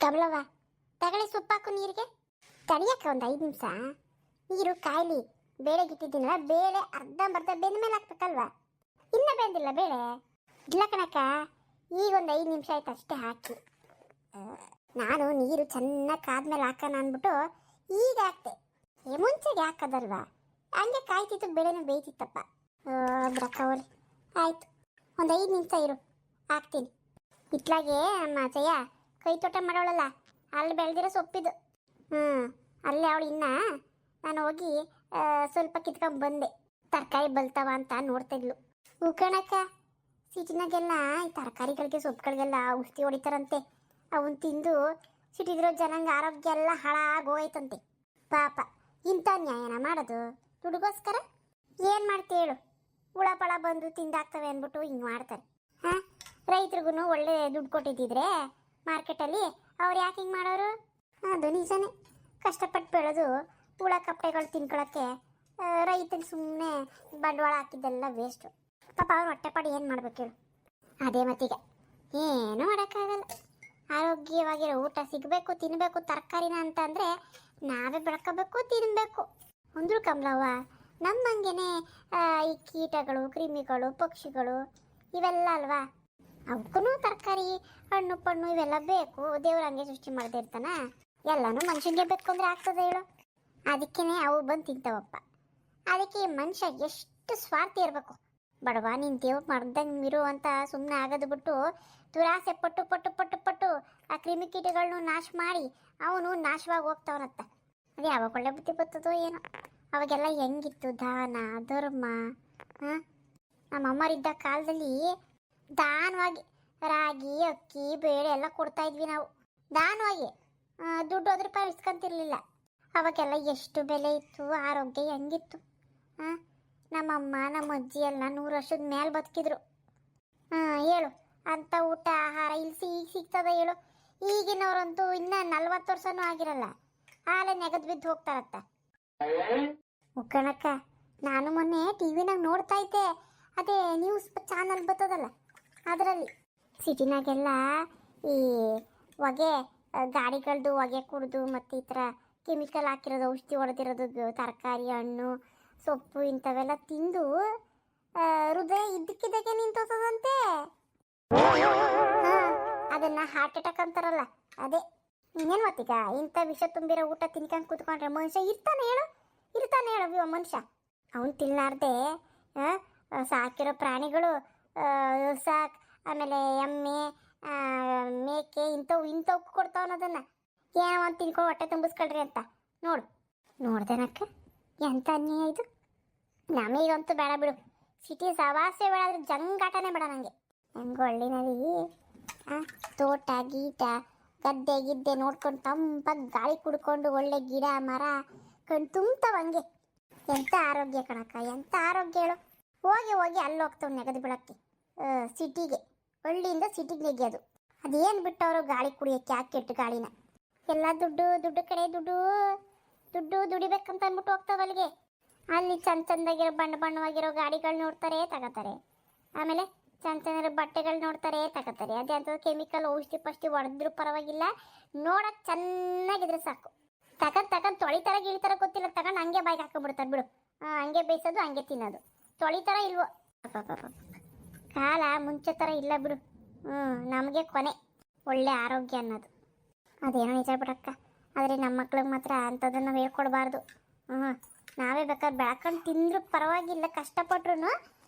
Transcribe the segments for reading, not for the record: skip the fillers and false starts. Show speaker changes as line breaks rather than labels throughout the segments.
ಕಮಲವ್ವ, ತಗಳಿ ಸೊಪ್ಪಾಕು ನೀರಿಗೆ. ತಡಿಯಕ್ಕ ಒಂದು 5 ನಿಮಿಷ. ನೀರು ಕಾಯ್ಲಿ. ಬೇಳೆಗಿಟ್ಟಿದ್ದೀನಲ್ಲ, ಬೇಳೆ ಅರ್ಧಂಬರ್ಧ ಬೆಂದ ಮೇಲೆ ಹಾಕ್ಬೇಕಲ್ವಾ? ಇನ್ನೂ ಬೆಂದಿಲ್ಲ ಬೇಳೆ. ಇಲ್ಲ ಕಣಕ್ಕ, ಈಗ ಒಂದು 5 ನಿಮಿಷ ಆಯ್ತು ಅಷ್ಟೇ ಹಾಕಿ. ನಾನು ನೀರು ಚೆನ್ನಾಗಿ ಕಾದ್ಮೇಲೆ ಹಾಕೋಣ ಅಂದ್ಬಿಟ್ಟು ಈಗ ಹಾಕ್ತೆ. ಮುಂಚೆಗೆ ಹಾಕೋದಲ್ವಾ, ಹಂಗೆ ಕಾಯ್ತಿತ್ತು, ಬೇಳೆನೂ ಬೇಯ್ತಿತ್ತಪ್ಪ. ಬ್ರಕ್ಕವರಿ ಆಯಿತು, ಒಂದು 5 ನಿಮಿಷ ಇರು, ಹಾಕ್ತೀನಿ. ಇಟ್ಲಾಗೆ ನಮ್ಮ ಜಯ ಕೈ ತೋಟ ಮಾಡೋಳಲ್ಲ, ಅಲ್ಲಿ ಬೆಳೆದಿರೋ ಸೊಪ್ಪಿದು. ಅಲ್ಲೇ ಅವಳು ಇನ್ನ. ನಾನು ಹೋಗಿ ಸ್ವಲ್ಪ ಕಿತ್ಕೊಂಡು ಬಂದೆ. ತರಕಾರಿ ಬಲ್ತಾವ ಅಂತ ನೋಡ್ತಿದ್ಲು. ಕಣಕ್ಕ, ಸಿಟಿನಾಗೆಲ್ಲ ಈ ತರಕಾರಿಗಳಿಗೆ ಸೊಪ್ಪುಗಳಿಗೆಲ್ಲ ಔಷಧಿ ಹೊಡಿತಾರಂತೆ. ಅವನ್ ತಿಂದು ಸಿಟಿದಿರೋ ಜನಾಂಗ ಆರೋಗ್ಯ ಎಲ್ಲ ಹಾಳಾಗೋಯ್ತಂತೆ. ಪಾಪ, ಇಂಥ ನ್ಯಾಯನ ಮಾಡೋದು ದುಡ್ಗೋಸ್ಕರ? ಏನು ಮಾಡ್ತೀವಿ ಹೇಳು? ಹುಳಪಳ ಬಂದು ತಿಂದಾಕ್ತವೆ ಅಂದ್ಬಿಟ್ಟು ಹಿಂಗೆ ಮಾಡ್ತಾರೆ. ಹಾಂ, ರೈತರಿಗೂ ಒಳ್ಳೆ ದುಡ್ಡು ಕೊಟ್ಟಿದ್ದಿದ್ರೆ ಮಾರ್ಕೆಟಲ್ಲಿ ಅವ್ರು ಯಾಕೆ ಹಿಂಗೆ ಮಾಡೋರು? ಅದು ನಿಜನೇ. ಕಷ್ಟಪಟ್ಟು ಬೆಳೆದು ಹುಳ ಕಪ್ಪೆಗಳು ತಿನ್ಕೊಳ್ಳೋಕ್ಕೆ ರೈತರಿಗೆ ಸುಮ್ಮನೆ ಬಂಡವಾಳ ಹಾಕಿದ್ದೆಲ್ಲ ವೇಸ್ಟು. ಪಾಪ ಅವ್ರು ಹೊಟ್ಟೆಪಾಡು ಏನು ಮಾಡ್ಬೇಕು ಹೇಳು? ಅದೇ ಮತ್ತೀಗ ಏನೂ ಮಾಡೋಕ್ಕಾಗಲ್ಲ. ಆರೋಗ್ಯವಾಗಿರೋ ಊಟ ಸಿಗಬೇಕು, ತಿನ್ನಬೇಕು ತರಕಾರಿನ ಅಂತ ಅಂದರೆ ನಾವೇ ಬೆಳ್ಕೋಬೇಕು, ತಿನ್ನಬೇಕು. ಅಂದ್ರು ಕಮಲವ್ವ, ನಮ್ಮಂಗೆನೆ ಈ ಕೀಟಗಳು, ಕ್ರಿಮಿಗಳು, ಪಕ್ಷಿಗಳು ಇವೆಲ್ಲ ಅಲ್ವಾ? ಅವಕ್ಕೂ ತರಕಾರಿ, ಹಣ್ಣು ಪಣ್ಣು ಇವೆಲ್ಲ ಬೇಕು. ದೇವ್ರ ಹಂಗೆ ಸೃಷ್ಟಿ ಮಾಡದೇ ಇರ್ತಾನ? ಎಲ್ಲನೂ ಮನುಷ್ಯನಿಗೆ ಬೇಕು ಅಂದರೆ ಆಗ್ತದೆ ಹೇಳು? ಅದಕ್ಕೇ ಅವು ಬಂದು ತಿಂತಾವಪ್ಪ. ಅದಕ್ಕೆ ಮನುಷ್ಯ ಎಷ್ಟು ಸ್ವಾರ್ಥಿ ಇರಬೇಕು. ಬಡವ, ನೀನು ದೇವ್ರು ಮಾಡ್ದಂಗೆ ಇರು ಅಂತ ಸುಮ್ಮನೆ ಆಗೋದು ಬಿಟ್ಟು ದುರಾಸೆ ಪಟ್ಟು ಪಟ್ಟು ಪಟ್ಟು ಪಟ್ಟು ಆ ಕ್ರಿಮಿಕೀಟಗಳನ್ನೂ ನಾಶ ಮಾಡಿ ಅವನು ನಾಶವಾಗಿ ಹೋಗ್ತಾವನತ್ತ. ಅದು ಯಾವಾಗ ಒಳ್ಳೆ ಬುದ್ಧಿ ಬರ್ತದೋ ಏನೋ. ಅವಾಗೆಲ್ಲ ಹೆಂಗಿತ್ತು ದಾನ ಧರ್ಮ? ನಮ್ಮಮ್ಮರಿದ್ದ ಕಾಲದಲ್ಲಿ ದಾನವಾಗಿ ರಾಗಿ, ಅಕ್ಕಿ, ಬೇಳೆ ಎಲ್ಲ ಕೊಡ್ತಾ ಇದ್ವಿ ನಾವು ದಾನವಾಗಿ. ದುಡ್ಡು 10 ರೂಪಾಯಿ ಇಸ್ಕೊಂತಿರ್ಲಿಲ್ಲ. ಅವಾಗೆಲ್ಲ ಎಷ್ಟು ಬೆಲೆ ಇತ್ತು, ಆರೋಗ್ಯ ಹೆಂಗಿತ್ತು? ನಮ್ಮಮ್ಮ ನಮ್ಮ ಅಜ್ಜಿ ಎಲ್ಲ 100 ವರ್ಷದ ಮೇಲೆ ಬದುಕಿದ್ರು. ಹೇಳು, ಅಂಥ ಊಟ ಆಹಾರ ಇಲ್ಲಿ ಈಗ ಸಿಗ್ತದ ಹೇಳು? ಈಗಿನವ್ರಂತೂ ಇನ್ನೂ 40 ವರ್ಷನೂ ಆಗಿರಲ್ಲ, ಹಾಲೆ ನೆಗದು ಬಿದ್ದು ಹೋಗ್ತಾರತ್ತ. ಕಣಕ್ಕ, ನಾನು ಮೊನ್ನೆ ಟಿವಿನಾಗ ನೋಡ್ತಾ ಇದ್ದೆ. ಅದೇ ನ್ಯೂಸ್ ಚಾನಲ್ ಬರ್ತದಲ್ಲ, ಅದರಲ್ಲಿ ಸಿಟಿನಾಗೆಲ್ಲ ಈ ಹೊಗೆ, ಗಾಡಿಗಳದ್ದು ಹೊಗೆ ಕುಡಿದು ಮತ್ತು ಈ ಥರ ಕೆಮಿಕಲ್ ಹಾಕಿರೋದು, ಔಷಧಿ ಹೊಡೆದಿರೋದು ತರಕಾರಿ, ಹಣ್ಣು, ಸೊಪ್ಪು ಇಂಥವೆಲ್ಲ ತಿಂದು ಹೃದಯ ಇದ್ದಕ್ಕಿದ್ದಕ್ಕೆ ನಿಂತೋತದಂತೆ. ಅದನ್ನು ಹಾರ್ಟ್ ಅಟ್ಯಾಕ್ ಅಂತಾರಲ್ಲ, ಅದೇ. ಇನ್ನೇನು ಮತ್ತೀಗ ಇಂಥ ವಿಷ ತುಂಬಿರೋ ಊಟ ತಿನ್ಕೊಂಡು ಕೂತ್ಕೊಂಡ್ರೆ ಮನುಷ್ಯ ಇರ್ತಾನೆ ಹೇಳು? ಮನುಷ್ಯ ಅವನು ತಿನ್ನಲಾರ್ದೆ ಸಾಕಿರೋ ಪ್ರಾಣಿಗಳು, ಸಾಕು, ಆಮೇಲೆ ಎಮ್ಮೆ, ಮೇಕೆ ಇಂಥವಕ್ಕೆ ಕೊಡ್ತಾವನ್ನೋದನ್ನು ಏನೋ ಒಂದು ತಿನ್ಕೊಂಡು ಹೊಟ್ಟೆ ತುಂಬಿಸ್ಕೊಳ್ರಿ ಅಂತ. ನೋಡ್ದೇನಕ್ಕ, ಎಂಥ ಅನ್ಯಾಯ ಇದು. ನಮಗಂತೂ ಬೇಡ ಬಿಡು, ಸಿಟಿ ಸವಾಸೆ ಬೇಡ, ಆದ್ರೆ ಜಂಗಾಟನೇ ಬೇಡ ನನಗೆ. ಹೆಂಗೋ ಹಳ್ಳಿನಲ್ಲಿ ತೋಟ ಗೀಟ ಗದ್ದೆ ಗಿದ್ದೆ ನೋಡ್ಕೊಂಡು ತಂಪಾಗಿ ಗಾಳಿ ಕುಡ್ಕೊಂಡು ಒಳ್ಳೆ ಗಿಡ ಮರ ಕಣ್ ತುಂಬ್ತಾವ ಹಂಗೆ. ಎಂಥ ಆರೋಗ್ಯ ಕಣಕ್ಕ, ಎಂಥ ಆರೋಗ್ಯ ಹೇಳು? ಹೋಗಿ ಅಲ್ಲಿ ಹೋಗ್ತಾವೆ ನೆಗದು ಬಿಡೋಕ್ಕೆ ಸಿಟಿಗೆ. ಹಳ್ಳಿಯಿಂದ ಸಿಟಿಗೆ ನೆಗೆಯೋದು. ಅದೇನು ಬಿಟ್ಟವರು ಗಾಳಿ ಕುಡಿಯೋಕ್ಕೆ, ಯಾಕೆ ಕೆಟ್ಟ ಗಾಳಿನ? ಎಲ್ಲ ದುಡ್ಡು ಕಡೆ ದುಡ್ಡು ದುಡಿಬೇಕಂತ ಅಂದ್ಬಿಟ್ಟು ಹೋಗ್ತಾವೆ ಅಲ್ಲಿಗೆ. ಅಲ್ಲಿ ಚಂದಾಗಿರೋ ಬಣ್ಣವಾಗಿರೋ ಗಾಡಿಗಳು ನೋಡ್ತಾರೆ, ತಗೋತಾರೆ. ಆಮೇಲೆ ಚಂದಿರೋ ಬಟ್ಟೆಗಳು ನೋಡ್ತಾರೆ, ತಗೋತಾರೆ. ಅದೇ ಅಂತ ಕೆಮಿಕಲ್ ಔಷಧಿ ಹೊಡೆದ್ರೂ ಪರವಾಗಿಲ್ಲ, ನೋಡೋಕೆ ಚೆನ್ನಾಗಿದ್ರೆ ಸಾಕು. ತಗೊಂಡು ತೊಳಿತಾರ ಗಿಳಿತಾರ ಗೊತ್ತಿಲ್ಲ, ತಗೊಂಡು ಹಂಗೆ ಬಾಯಿಗೆ ಹಾಕೊಂಡ್ಬಿಡ್ತಾರೆ ಬಿಡು. ಹಂಗೆ ಬೇಯಿಸೋದು, ಹಂಗೆ ತಿನ್ನೋದು. ತೊಳಿತಾರ ಇಲ್ವೋ? ಕಾಲ ಮುಂಚೆ ಥರ ಇಲ್ಲ ಬಿಡು. ನಮಗೆ ಕೊನೆ ಒಳ್ಳೆ ಆರೋಗ್ಯ ಅನ್ನೋದು. ಅದೇನೋ ನಿಜ ಬಿಡಕ್ಕ. ಆದರೆ ನಮ್ಮ ಮಕ್ಳಿಗೆ ಮಾತ್ರ ಅಂಥದ್ದನ್ನು ನಾವು ಹೇಳ್ಕೊಡ್ಬಾರ್ದು. ನಾವೇ ಬೇಕಾದ್ರೆ ಬೆಳ್ಕೊಂಡು ತಿಂದ್ರೂ ಪರವಾಗಿಲ್ಲ, ಕಷ್ಟಪಟ್ರು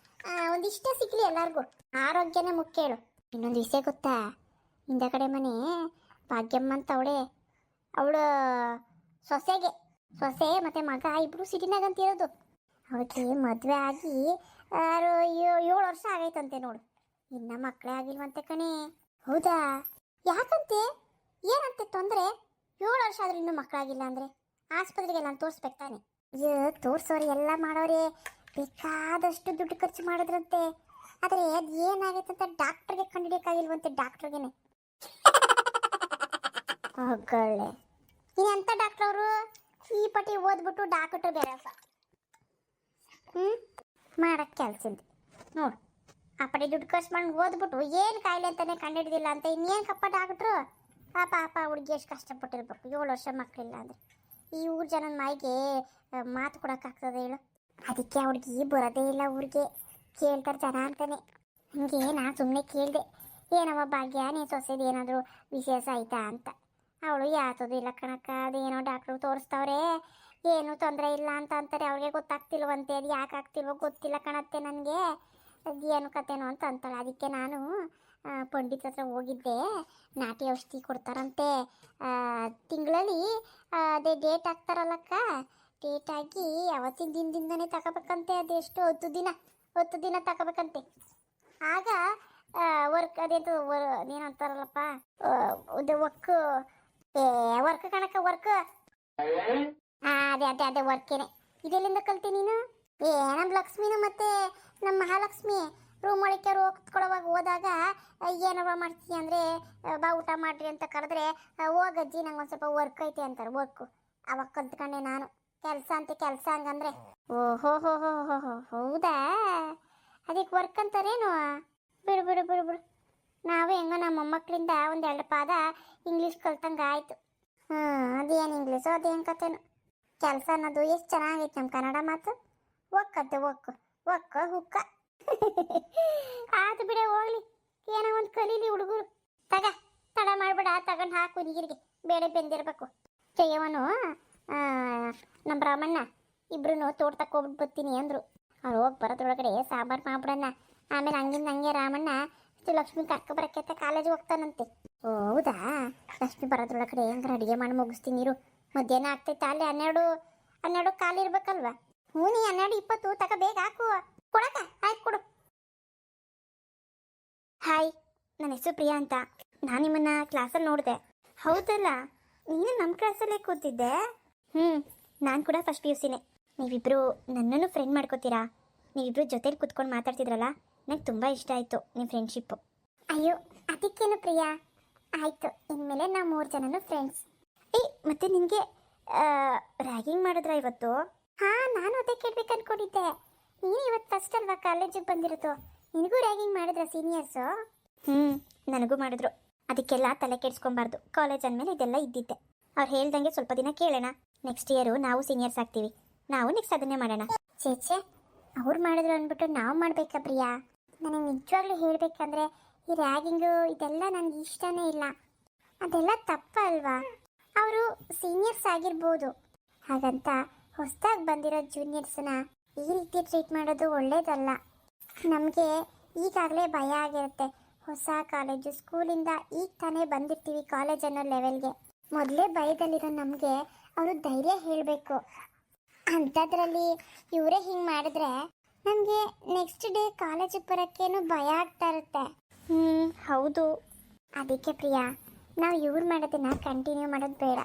ಒಂದಿಷ್ಟೇ ಸಿಕ್ಕಲಿ ಎಲ್ಲರಿಗೂ. ಆರೋಗ್ಯನೇ ಮುಖ್ಯ ಹೇಳು. ಇನ್ನೊಂದು ವಿಷಯ ಗೊತ್ತಾ? ಹಿಂದ ಕಡೆ ಮನೆ ಭಾಗ್ಯಮ್ಮ ಅಂತ ಅವಳು ಸೊಸೆ ಮತ್ತು ಮಗ ಇಬ್ಬರು ಸಿಟಿನಾಗಂತಿರೋದು. ಅವಳಿಗೆ ಮದುವೆ ಆಗಿ 7 ವರ್ಷ ಆಗೈತಂತೆ ನೋಡು. ಇನ್ನು ಮಕ್ಕಳೇ ಆಗಿಲ್ವಂತೆ ಕಣೆ. ಹೌದಾ? ಯಾಕಂತೆ? ಏನಂತೆ ತೊಂದರೆ? 7 ವರ್ಷ ಆದ್ರೂ ಇನ್ನೂ ಮಕ್ಕಳಾಗಿಲ್ಲ ಅಂದರೆ ಆಸ್ಪತ್ರೆಗೆ ನಾನು ತೋರಿಸ್ಬೇಕು ತಾನೆ? ತೋರಿಸೋರು ಎಲ್ಲ ಮಾಡೋರೆ, ಬೇಕಾದಷ್ಟು ದುಡ್ಡು ಖರ್ಚು ಮಾಡಿದ್ರಂತೆ. ಆದರೆ ಅದು ಏನಾಗೈತಂತ ಡಾಕ್ಟ್ರಿಗೆ ಕಂಡುಹಿಡಿಯೋಕ್ಕಾಗಿಲ್ವಂತೆ, ಡಾಕ್ಟ್ರಿಗೇನೆ. ಒಳ್ಳೆ ಎಂಥ ಡಾಕ್ಟ್ರ್ ಅವರು? ಈ ಪಟ್ಟಿ ಓದ್ಬಿಟ್ಟು ಡಾಕ್ಟ್ರು ಬೇರೆ ಮಾಡೋಕ್ಕೆ ಕೆಲಸದ್ದು ನೋಡು. ಆ ಪಟ್ಟಿ ದುಡ್ಡು ಖರ್ಚು ಮಾಡಿ ಓದ್ಬಿಟ್ಟು ಏನು ಕಾಯಿಲೆ ಅಂತಾನೆ ಕಂಡುಹಿಡಿದಿಲ್ಲ ಅಂತ ಇನ್ನೇನು ಕಪ್ಪ ಡಾಕ್ಟ್ರು? ಪಾಪ ಹುಡುಗಿ ಎಷ್ಟು ಕಷ್ಟಪಟ್ಟಿರ್ಬೇಕು, 7 ವರ್ಷ ಮಕ್ಕಳಿಲ್ಲ ಅಂದರೆ. ಈ ಊರು ಜನನ ಮಾಯಿಗೆ ಮಾತು ಕೊಡೋಕ್ಕಾಗ್ತದೆ ಹೇಳು. ಅದಕ್ಕೆ ಆ ಹುಡುಗಿ ಬರೋದೇ ಇಲ್ಲ ಊರಿಗೆ, ಕೇಳ್ತಾರೆ ಜನ ಅಂತಾನೆ. ಹಂಗೆ ನಾನು ಸುಮ್ಮನೆ ಕೇಳಿದೆ, ಏನವ ಭಾಗ್ಯ ನೀನು ಸೊಸೆದು ಏನಾದರೂ ವಿಶೇಷ ಆಯ್ತಾ ಅಂತ. ಅವಳು ಯಾತದು ಇಲ್ಲ ಕಣಕ್ಕ, ಅದೇನೋ ಡಾಕ್ಟ್ರು ತೋರಿಸ್ತವ್ರೆ, ಏನೂ ತೊಂದರೆ ಇಲ್ಲ ಅಂತ ಅಂತಾರೆ. ಅವ್ರಿಗೆ ಗೊತ್ತಾಗ್ತಿಲ್ವಂತೆ, ಅದು ಯಾಕೆ ಆಗ್ತಿಲ್ವೋ ಗೊತ್ತಿಲ್ಲ ಕಣತ್ತೆ ನನಗೆ, ಅದು ಏನು ಕತೆನೋ ಅಂತ ಅಂತಾಳೆ. ಅದಕ್ಕೆ ನಾನು ಪಂಡಿತ ಹತ್ರ ಹೋಗಿದ್ದೆ, ನಾಟಿ ಔಷಧಿ ಕೊಡ್ತಾರಂತೆ ತಿಂಗಳಲ್ಲಿ. ಅದೇ ಡೇಟ್ ಹಾಕ್ತಾರಲ್ಲಕ್ಕ, ಡೇಟ್ ಆಗಿ ಅವತ್ತಿನ ದಿನದಿಂದನೇ ತಗೋಬೇಕಂತೆ. ಅದೆಷ್ಟು 10 ದಿನ ತಗೋಬೇಕಂತೆ. ಆಗ ವರ್ಕ್ ಅದೇಂತ ಏನಂತಾರಲ್ಲಪ್ಪ, ಅದು ವರ್ಕ್ ಕಣಕ್ಕ, ವರ್ಕ್. ಅದೇ ವರ್ಕೇನೆ. ಇದೆಲ್ಲಿಂದ ಕಲ್ತಿ ನೀನು? ನಮ್ಮ ಲಕ್ಷ್ಮಿನೂ ಮತ್ತೆ ನಮ್ಮ ಮಹಾಲಕ್ಷ್ಮಿ ರೂಮ್ ಒಳಕ್ಕೆ ಹೋಗ್ಕೊಳವಾಗ ಹೋದಾಗ ಏನವ ಮಾಡ್ತೀಯ ಅಂದರೆ, ಬಾ ಊಟ ಮಾಡ್ರಿ ಅಂತ ಕರೆದ್ರೆ, ಹೋಗಜ್ಜಿ ನಂಗೆ ಒಂದು ಸ್ವಲ್ಪ ವರ್ಕ್ ಐತೆ ಅಂತಾರೆ. ವರ್ಕು ಅವಾಗ ಕಲ್ತ್ಕೊಂಡೆ ನಾನು. ಕೆಲಸ ಹಂಗಂದ್ರೆ, ಓಹೋ ಹೋ ಹೋ ಹೋ ಹೋ ಹೌದಾ, ಅದಕ್ಕೆ ವರ್ಕ್ ಅಂತಾರೇನು? ಬಿಡು. ನಾವು ಹೆಂಗೋ ನಮ್ಮ ಮೊಮ್ಮಕ್ಕಳಿಂದ 1-2 ಪಾದ ಇಂಗ್ಲೀಷ್ ಕಲ್ತಂಗೆ ಆಯಿತು. ಅದೇನು ಇಂಗ್ಲೀಷು ಅದೇನು ಕತೆನು. ಕೆಲಸ ಅನ್ನೋದು ಎಷ್ಟು ಚೆನ್ನಾಗೈತೆ ನಮ್ಮ ಕನ್ನಡ ಮಾತು. ಒಕ್ಕತ್ತೆ ಒಕ್ಕ ಹುಕ್ಕ ಆತು ಬಿಡೆ, ಹೋಗ್ಲಿ, ಏನೋ ಒಂದು ಕಲೀಲಿ ಹುಡುಗರು. ತಡ ಮಾಡಬೇಡ, ತಗೊಂಡು ಹಾಕು ನೀರಿಗೆ, ಬೇಳೆ ಬೆಂದಿರಬೇಕು. ಜಯವನು ನಮ್ಮ ರಾಮಣ್ಣ ಇಬ್ರು ತೋಟ ತಕ್ಕೋಗ್ಬಿಟ್ಟು ಬರ್ತೀನಿ ಅಂದರು. ಅವ್ರು ಹೋಗಿ ಬರೋದ್ರೊಳಗಡೆ ಸಾಂಬಾರು ಮಾಡ್ಬಿಡೋಣ. ಆಮೇಲೆ ಹಂಗಿಂದ ಹಂಗೆ ರಾಮಣ್ಣ ಲಕ್ಷ್ಮಿ ಕರ್ಕೊಬರಕ್ಕೆ ಅಂತ ಕಾಲೇಜಿಗೆ ಹೋಗ್ತಾನಂತೆ. ಹೌದಾ, ಲಕ್ಷ್ಮಿ ಬರೋದ್ರೊಳಗಡೆ ಹೆಂಗಾರ ಅಡುಗೆ ಮಾಡಿ ಮುಗಿಸ್ತೀನಿ ಇರು. ಮಧ್ಯಾಹ್ನ ಆಗ್ತೈತೆ, ಅಲ್ಲಿ 12 ಕಾಲು ಇರ್ಬೇಕಲ್ವಾ? ಹ್ಞೂ, ನೀ 12:20 ತಗ, ಬೇಗ ಹಾಕು. ಕೊಡಕ್ಕ, ಆಯ್ತು ಕೊಡು. ಹಾಯ್, ನನ್ನ ಹೆಸರು ಪ್ರಿಯಾ ಅಂತ. ನಾನು ನಿಮ್ಮನ್ನ ಕ್ಲಾಸಲ್ಲಿ ನೋಡಿದೆ. ಹೌದಲ್ಲ, ನೀನು ನಮ್ಮ ಕ್ಲಾಸಲ್ಲೇ ಕೂತಿದ್ದೆ? ನಾನು ಕೂಡ ಫಸ್ಟ್ PUC. ನೀವಿಬ್ಬರು ನನ್ನನ್ನು ಫ್ರೆಂಡ್ ಮಾಡ್ಕೋತೀರಾ? ನೀವಿಬ್ಬರು ಜೊತೆಲಿ ಕೂತ್ಕೊಂಡು ಮಾತಾಡ್ತಿದ್ರಲ್ಲ, ನಂಗೆ ತುಂಬ ಇಷ್ಟ ಆಯಿತು ನಿಮ್ಮ ಫ್ರೆಂಡ್ಶಿಪ್ಪು. ಅಯ್ಯೋ ಅದಕ್ಕೇನು ಪ್ರಿಯಾ, ಆಯಿತು, ಇನ್ಮೇಲೆ ನಾವು 3 ಜನನು ಫ್ರೆಂಡ್ಸ್. ಮತ್ತೆ ನಿನಗೆ ರ್ಯಾಗಿಂಗ್ ಮಾಡಿದ್ರಾ ಇವತ್ತು? ಹಾಂ, ನಾನು ಅದೇ ಕೇಳ್ಬೇಕು ಅಂದ್ಕೊಂಡಿದ್ದೆ. ನೀನು ಇವತ್ತು ಫಸ್ಟ್ ಅಲ್ವಾ ಕಾಲೇಜಿಗೆ ಬಂದಿರೋದು, ನಿನಗೂ ರ್ಯಾಗಿಂಗ್ ಮಾಡಿದ್ರ ಸೀನಿಯರ್ಸು? ನನಗೂ ಮಾಡಿದ್ರು. ಅದಕ್ಕೆಲ್ಲ ತಲೆ ಕೆಡಿಸ್ಕೊಬಾರ್ದು, ಕಾಲೇಜ್ ಅಂದಮೇಲೆ ಇದೆಲ್ಲ ಇದ್ದಿದ್ದೆ. ಅವ್ರು ಹೇಳ್ದಂಗೆ ಸ್ವಲ್ಪ ದಿನ ಕೇಳೋಣ. ನೆಕ್ಸ್ಟ್ ಇಯರು ನಾವು ಸೀನಿಯರ್ಸ್ ಆಗ್ತೀವಿ, ನಾವು ನೆಕ್ಸ್ಟ್ ಅದನ್ನೇ ಮಾಡೋಣ. ಚೇಚೆ, ಅವ್ರು ಮಾಡಿದ್ರು ಅಂದ್ಬಿಟ್ಟು ನಾವು ಮಾಡಬೇಕಾ ಪ್ರಿಯಾ? ನನಗೆ ನಿಜವಾಗ್ಲೂ ಹೇಳಬೇಕಂದ್ರೆ ಈ ರ್ಯಾಗಿಂಗು ಇದೆಲ್ಲ ನನಗೆ ಇಷ್ಟನೇ ಇಲ್ಲ. ಅದೆಲ್ಲ ತಪ್ಪ ಅಲ್ವಾ? ಅವರು ಸೀನಿಯರ್ಸ್ ಆಗಿರ್ಬೋದು, ಹಾಗಂತ ಹೊಸದಾಗಿ ಬಂದಿರೋ ಜೂನಿಯರ್ಸನ್ನ ಈ ರೀತಿ ಟ್ರೀಟ್ ಮಾಡೋದು ಒಳ್ಳೇದಲ್ಲ. ನಮಗೆ ಈಗಾಗಲೇ ಭಯ ಆಗಿರುತ್ತೆ. ಹೊಸ ಕಾಲೇಜು, ಸ್ಕೂಲಿಂದ ಈಗ ತಾನೇ ಬಂದಿರ್ತೀವಿ ಕಾಲೇಜ್ ಅನ್ನೋ ಲೆವೆಲ್ಗೆ. ಮೊದಲೇ ಭಯದಲ್ಲಿರೋ ನಮಗೆ ಅವರು ಧೈರ್ಯ ಹೇಳಬೇಕು. ಅಂಥದ್ರಲ್ಲಿ ಇವರೇ ಹಿಂಗೆ ಮಾಡಿದ್ರೆ ನಮಗೆ ನೆಕ್ಸ್ಟ್ ಡೇ ಕಾಲೇಜಿಗೆ ಬರೋಕ್ಕೇನು ಭಯ ಆಗ್ತಾ ಇರುತ್ತೆ. ಹೌದು. ಅದಕ್ಕೆ ಪ್ರಿಯಾ, ನಾವು ಇವ್ರು ಮಾಡೋದನ್ನ ಕಂಟಿನ್ಯೂ ಮಾಡೋದು ಬೇಡ.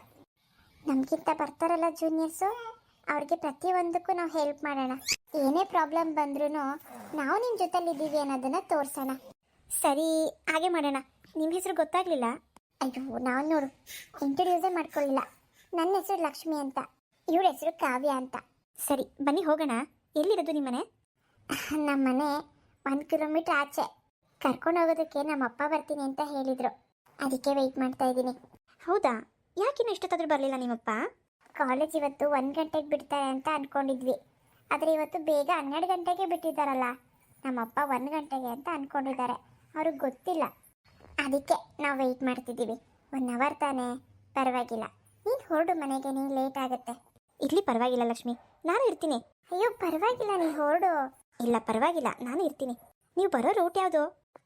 ನಮಗಿಂತ ಬರ್ತಾರಲ್ಲ ಜೂನಿಯರ್ಸು, ಅವ್ರಿಗೆ ಪ್ರತಿಯೊಂದಕ್ಕೂ ನಾವು ಹೆಲ್ಪ್ ಮಾಡೋಣ. ಏನೇ ಪ್ರಾಬ್ಲಮ್ ಬಂದ್ರೂ ನಾವು ನಿಮ್ಮ ಜೊತೆಲಿದ್ದೀವಿ ಅನ್ನೋದನ್ನು ತೋರಿಸೋಣ. ಸರಿ, ಹಾಗೆ ಮಾಡೋಣ. ನಿಮ್ಮ ಹೆಸರು ಗೊತ್ತಾಗಲಿಲ್ಲ? ಅಯ್ಯೋ, ನಾವು ನೋಡು ಇಂಟ್ರೊಡ್ಯೂಸೇ ಮಾಡ್ಕೊಳ್ಳಿಲ್ಲ. ನನ್ನ ಹೆಸರು ಲಕ್ಷ್ಮಿ ಅಂತ, ಇವಳ ಹೆಸರು ಕಾವ್ಯ ಅಂತ. ಸರಿ, ಬನ್ನಿ ಹೋಗೋಣ. ಎಲ್ಲಿರೋದು ನಿಮ್ಮನೆ? ನಮ್ಮ ಮನೆ 1 ಕಿಲೋಮೀಟ್ರ್ ಆಚೆ. ಕರ್ಕೊಂಡು ಹೋಗೋದಕ್ಕೆ ನಮ್ಮ ಅಪ್ಪ ಬರ್ತೀನಿ ಅಂತ ಹೇಳಿದರು, ಅದಕ್ಕೆ ವೆಯ್ಟ್ ಮಾಡ್ತಾ ಇದ್ದೀನಿ. ಹೌದಾ, ಯಾಕಿನ್ನೂ ಇಷ್ಟೊತ್ತಾದರೂ ಬರಲಿಲ್ಲ ನಿಮ್ಮಪ್ಪ? ಕಾಲೇಜ್ ಇವತ್ತು 1 ಗಂಟೆಗೆ ಬಿಡ್ತಾರೆ ಅಂತ ಅಂದ್ಕೊಂಡಿದ್ವಿ, ಆದರೆ ಇವತ್ತು ಬೇಗ 12 ಗಂಟೆಗೆ ಬಿಟ್ಟಿದ್ದಾರಲ್ಲ. ನಮ್ಮಪ್ಪ 1 ಗಂಟೆಗೆ ಅಂತ ಅಂದ್ಕೊಂಡಿದ್ದಾರೆ, ಅವ್ರಿಗೆ ಗೊತ್ತಿಲ್ಲ. ಅದಕ್ಕೆ ನಾವು ವೆಯ್ಟ್ ಮಾಡ್ತಿದ್ದೀವಿ. 1 ಅವರ್ ತಾನೇ, ಪರವಾಗಿಲ್ಲ. ನೀನು ಹೊರಡು ಮನೆಗೆ, ನೀನು ಲೇಟ್ ಆಗುತ್ತೆ. ಇರಲಿ, ಪರವಾಗಿಲ್ಲ ಲಕ್ಷ್ಮಿ, ನಾನು ಇರ್ತೀನಿ. ಅಯ್ಯೋ ಪರವಾಗಿಲ್ಲ, ನೀನು ಹೊರಡು. ಇಲ್ಲ ಪರವಾಗಿಲ್ಲ, ನಾನು ಇರ್ತೀನಿ. ನೀವು ಬರೋ ರೂಟ್ ಯಾವುದು?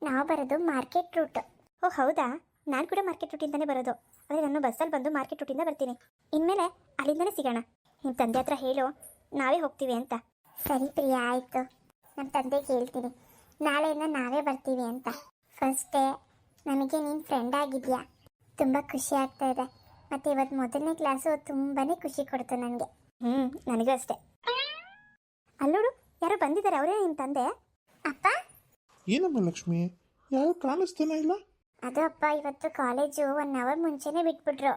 ನಾವು ಬರೋದು ಮಾರ್ಕೆಟ್ ರೂಟ್. ಓ ಹೌದಾ, ನಾನು ಕೂಡ ಮಾರ್ಕೆಟ್ ರೂಟಿಂದನೇ ಬರೋದು. ಆದರೆ ನಾನು ಬಸ್ಸಲ್ಲಿ ಬಂದು ಮಾರ್ಕೆಟ್ ರೂಟಿಂದ ಬರ್ತೀನಿ. ಇನ್ಮೇಲೆ ಅಲ್ಲಿಂದನೇ ಸಿಗೋಣ. ನಿಮ್ಮ ತಂದೆ ಹತ್ರ ಹೇಳು, ನಾವೇ ಹೋಗ್ತೀವಿ ಅಂತ. ಸರಿ ಪ್ರಿಯಾ, ಆಯಿತು. ನಮ್ಮ ತಂದೆಗೆ ಹೇಳ್ತೀನಿ, ನಾಳೆಯಿಂದ ನಾವೇ ಬರ್ತೀವಿ ಅಂತ. ಫಸ್ಟ್ ಡೇ ನಮಗೆ ನೀನು ಫ್ರೆಂಡ್ ಆಗಿದೆಯಾ, ತುಂಬ ಖುಷಿ ಆಗ್ತಾ ಇದೆ. ಮತ್ತು ಇವತ್ತು ಮೊದಲನೇ ಕ್ಲಾಸು ತುಂಬಾ ಖುಷಿ ಕೊಡ್ತು ನನಗೆ. ನನಗೂ ಅಷ್ಟೇ. ಅಲ್ಲೋಡು, ಯಾರೋ ಬಂದಿದ್ದಾರೆ, ಅವರೇ ನಿಮ್ಮ ತಂದೆ? ಅಪ್ಪ.
ಏನಮ್ಮ ಲಕ್ಷ್ಮಿ, ಯಾರು ಕಾಣಿಸ್ತಾನೆ ಇಲ್ಲ?
ಅದು ಅಪ್ಪ, ಇವತ್ತು ಕಾಲೇಜು 1 ಅವರ್ ಮುಂಚೆನೇ ಬಿಟ್ಬಿಟ್ರು.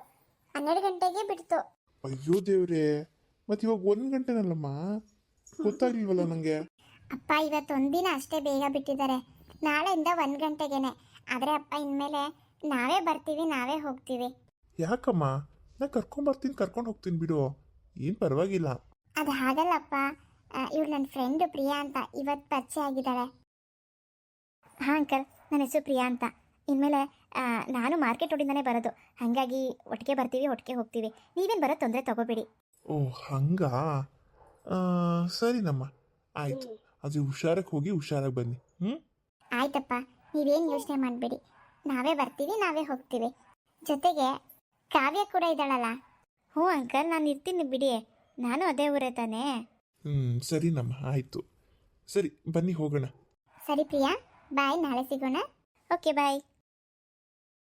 12 ಗಂಟೆಗೆ ಬಿಡ್ತು.
ಅಯ್ಯೋ ದೇವ್ರೆ, ಮತ್ತೆ ಇವಾಗ 1 ಗಂಟೆನಲ್ಲಮ್ಮ, ಗೊತ್ತಾಗ್ಲಿಲ್ವಲ್ಲ ನನಗೆ.
ಅಪ್ಪ, ಇವತ್ತು 1 ದಿನ ಅಷ್ಟೇ ಬೇಗ ಬಿಟ್ಟಿದ್ದಾರೆ, ನಾಳೆಯಿಂದ 1 ಗಂಟೆಗೇನೆ. ಆದರೆ ಅಪ್ಪ, ಇನ್ಮೇಲೆ ನಾವೇ ಬರ್ತೀವಿ ನಾವೇ ಹೋಗ್ತೀವಿ.
ಯಾಕಮ್ಮ, ನಾ ಕರ್ಕೊಂಡು ಹೋಗ್ತೀನಿ ಬಿಡು, ಏನು ಪರವಾಗಿಲ್ಲ.
ಅದು ಹಾಗಲ್ಲಪ್ಪ, ಇವಳು ನನ್ನ ಫ್ರೆಂಡು ಪ್ರಿಯಾ ಅಂತ ಇವತ್ತು ಪರಿಚಯ ಆಗಿದ್ದಾಳೆ. ಹಾಂ ಅಂಕಲ್, ನನ್ನ ಹೆಸರು ಪ್ರಿಯಾ ಅಂತ. ಇನ್ಮೇಲೆ ನಾನು ಮಾರ್ಕೆಟ್ ರೋಡಿಂದನೇ ಬರೋದು, ಹಾಗಾಗಿ ಒಟ್ಟಿಗೆ ಬರ್ತೀವಿ ಒಟ್ಟಿಗೆ ಹೋಗ್ತೀವಿ. ನೀವೇನು ಬರೋ ತೊಂದರೆ ತಗೋಬೇಡಿ.
ಓ ಹಂಗಾ, ಸರಿನಮ್ಮ, ಆಯಿತು. ಅದು ಹುಷಾರಾಗಿ ಹೋಗಿ ಹುಷಾರಾಗಿ ಬನ್ನಿ.
ಆಯ್ತಪ್ಪ, ನೀವೇನು ಯೋಚನೆ ಮಾಡಬೇಡಿ, ನಾವೇ ಬರ್ತೀವಿ ನಾವೇ ಹೋಗ್ತೀವಿ. ಜೊತೆಗೆ ಕಾವ್ಯ ಕೂಡ ಇದ್ದಾಳಲ್ಲ. ಹ್ಞೂ ಅಂಕಲ್, ನಾನು ಇರ್ತೀನಿ ಬಿಡಿ, ನಾನು ಅದೇ ಊರೇ ತಾನೇ.
ಸರಿನಮ್ಮ, ಆಯಿತು. ಸರಿ ಬನ್ನಿ ಹೋಗೋಣ.
ಸರಿ ಪ್ರಿಯಾ, ಬಾಯ್, ನಾಳೆ ಸಿಗೋಣ. ಓಕೆ ಬಾಯ್.